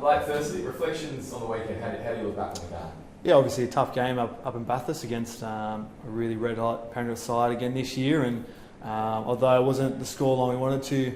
Blake, firstly, reflections on the weekend. How do you look back on the game? Yeah, obviously a tough game up in Bathurst against a really red hot Penrith side again this year, and although it wasn't the scoreline we wanted to,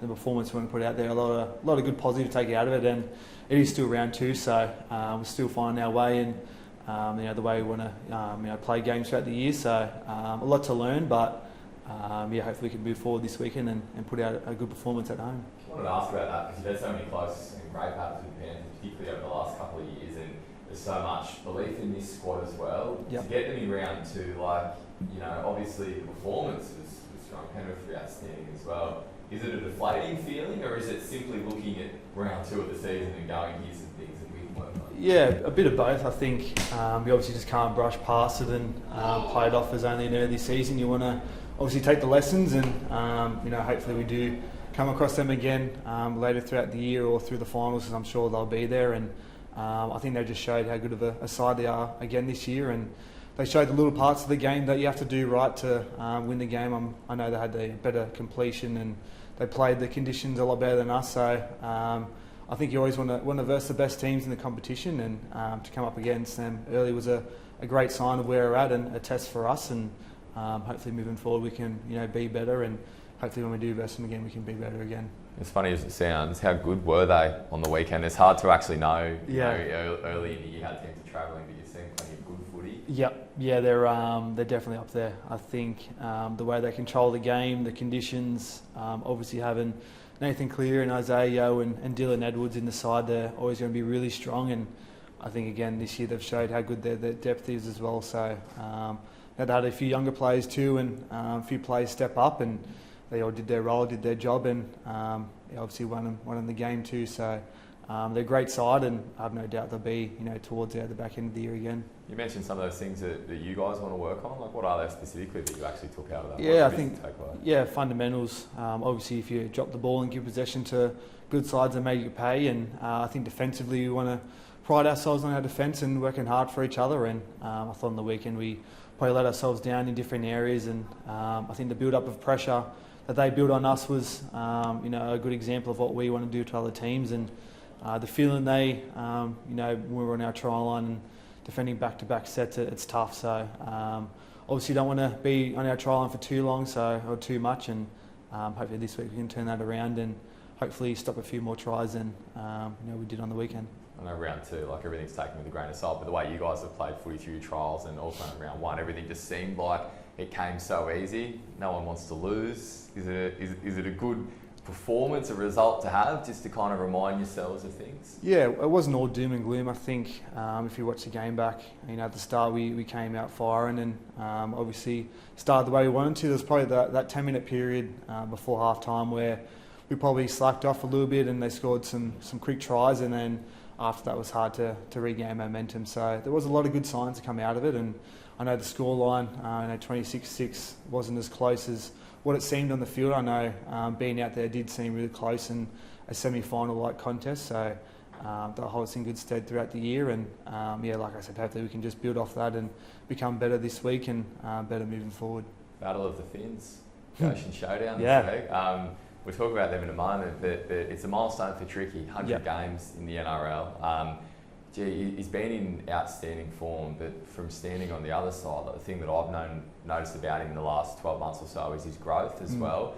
the performance we want to put out there, a lot of good positive to take out of it, and it is still round two, so we're still finding our way and the way we want to play games throughout the year. So a lot to learn, but hopefully we can move forward this weekend and put out a good performance at home. I wanted to ask about that because you've had so many close and great battles with the Panthers, particularly over the last couple of years, and there's so much belief in this squad as well. Yep. To get them in round two, obviously the performance was strong. Penrith were outstanding as well. Is it a deflating feeling, or is it simply looking at round two of the season and going, here's some things that we can work on? Yeah, a bit of both. I think we obviously just can't brush past it and play it off as only an early season. You want to obviously take the lessons and hopefully we do come across them again later throughout the year or through the finals, because I'm sure they'll be there. And I think they just showed how good of a side they are again this year, and they showed the little parts of the game that you have to do right to win the game. I know they had the better completion and they played the conditions a lot better than us. So I think you always want to verse the best teams in the competition, and to come up against them early was a great sign of where we're at and a test for us. And hopefully moving forward we can be better, and hopefully when we do verse them again we can be better again. As funny as it sounds, how good were they on the weekend? It's hard to actually know. Early in the year how teams are travelling, but you've seen plenty of good footy. Yep, yeah, they're definitely up there. I think the way they control the game, the conditions, obviously having Nathan Clear and Isaiah Yeo and Dylan Edwards in the side, they're always going to be really strong. And I think again this year they've showed how good their depth is as well. So they've had a few younger players too, and a few players step up, and they all did their role, did their job, and obviously won in the game too. So they're a great side, and I have no doubt they'll be towards the back end of the year again. You mentioned some of those things that you guys want to work on. Like, what are they specifically that you actually took out of that? Yeah, I think fundamentals. Obviously, if you drop the ball and give possession to good sides, they make you pay. And I think defensively, we want to pride ourselves on our defence and working hard for each other. And I thought on the weekend we probably let ourselves down in different areas. And I think the build-up of pressure that they built on us was, a good example of what we want to do to other teams. And the feeling they, when we were on our try line and defending back-to-back sets, it's tough. So obviously don't want to be on our try line for too long, or too much. And hopefully this week we can turn that around and hopefully stop a few more tries than we did on the weekend. I know round two, everything's taken with a grain of salt, but the way you guys have played footy through your trials and also in round one, everything just seemed like it came so easy. No one wants to lose. Is it a good performance, a result to have, just to kind of remind yourselves of things? Yeah, it wasn't all doom and gloom. I think if you watch the game back, at the start we came out firing and obviously started the way we wanted to. There was probably that 10-minute period before half time where we probably slacked off a little bit and they scored some quick tries, and then after that was hard to regain momentum. So there was a lot of good signs to come out of it, and I know the scoreline, 26-6 wasn't as close as what it seemed on the field. I know being out there did seem really close in a semi-final like contest, so that'll hold us in good stead throughout the year. And like I said, hopefully we can just build off that and become better this week and better moving forward. Battle of the Finns, Ocean Showdown. Yeah. We'll talk about them in a moment, but it's a milestone for Tricky, 100 games in the NRL. He's been in outstanding form, but from standing on the other side, the thing that I've noticed about him in the last 12 months or so is his growth as well.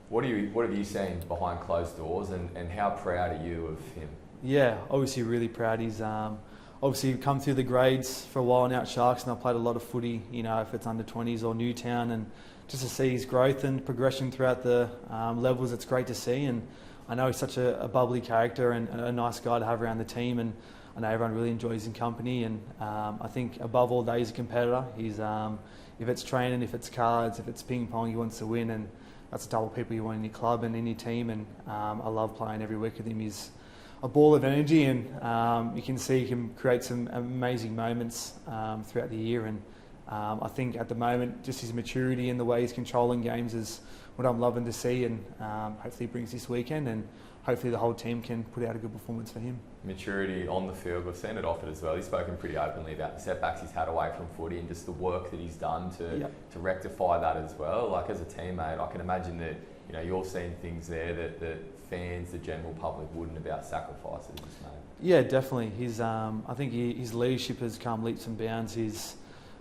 What have you seen behind closed doors, and how proud are you of him? Yeah, obviously really proud. He's obviously come through the grades for a while now at Sharks, and I've played a lot of footy, if it's under 20s or Newtown, and just to see his growth and progression throughout the levels, it's great to see. And I know he's such a bubbly character and a nice guy to have around the team, and I know everyone really enjoys his company. And I think above all, he's a competitor. He's if it's training, if it's cards, if it's ping pong, he wants to win, and that's the type of people you want in your club and in your team. And I love playing every week with him. He's a ball of energy, and you can see he can create some amazing moments throughout the year. And I think at the moment, just his maturity and the way he's controlling games is what I'm loving to see, and hopefully he brings this weekend, and hopefully the whole team can put out a good performance for him. Maturity on the field, we've seen it offered as well. He's spoken pretty openly about the setbacks he's had away from footy and just the work that he's done to rectify that as well. As a teammate, I can imagine that you're seeing things there that fans, the general public wouldn't about sacrifices he's made? Yeah, definitely. I think his leadership has come leaps and bounds. He's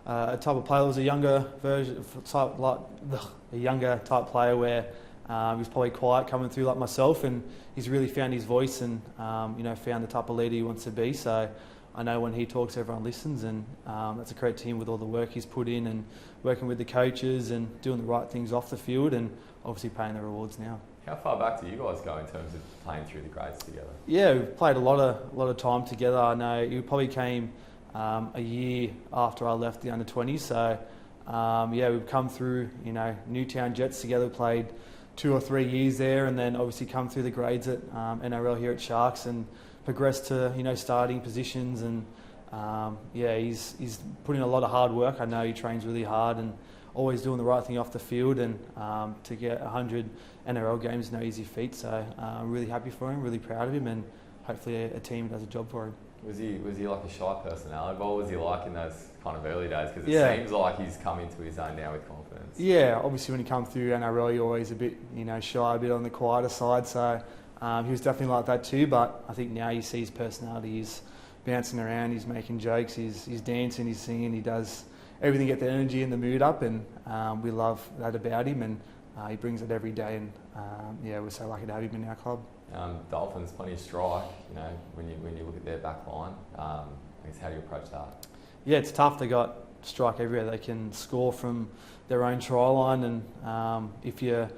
a type of player. Was a younger version, a younger type player where he was probably quiet coming through like myself, and he's really found his voice and found the type of leader he wants to be. So I know when he talks, everyone listens, and that's a credit to him with all the work he's put in and working with the coaches and doing the right things off the field, and obviously paying the rewards now. How far back do you guys go in terms of playing through the grades together? Yeah, we've played a lot of time together. I know he probably came a year after I left the under-20s, so we've come through Newtown Jets together, played 2 or 3 years there, and then obviously come through the grades at NRL here at Sharks and progressed to starting positions, and he's putting a lot of hard work. I know he trains really hard and always doing the right thing off the field, and to get 100 NRL games is no easy feat. So I'm really happy for him, really proud of him, and hopefully a team does a job for him. Was he like a shy personality? What was he like in those kind of early days? Because it seems like he's come into his own now with confidence. Yeah, obviously when he comes through NRL, you're always a bit shy, a bit on the quieter side. So he was definitely like that too. But I think now you see his personality. He's bouncing around, he's making jokes, he's dancing, he's singing, he does everything to get the energy and the mood up, and we love that about him, and he brings it every day, and we're so lucky to have him in our club. Dolphins, plenty of strike, when you look at their back line. I guess how do you approach that? Yeah, it's tough. They got strike everywhere. They can score from their own try line, and if you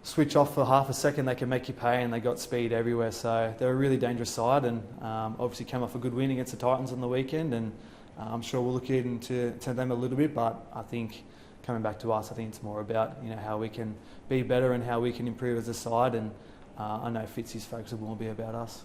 switch off for half a second, they can make you pay, and they got speed everywhere. So they're a really dangerous side, and obviously came off a good win against the Titans on the weekend, and I'm sure we'll look into them a little bit, but I think coming back to us, I think it's more about how we can be better and how we can improve as a side, and I know Fitzy's focus will be about us.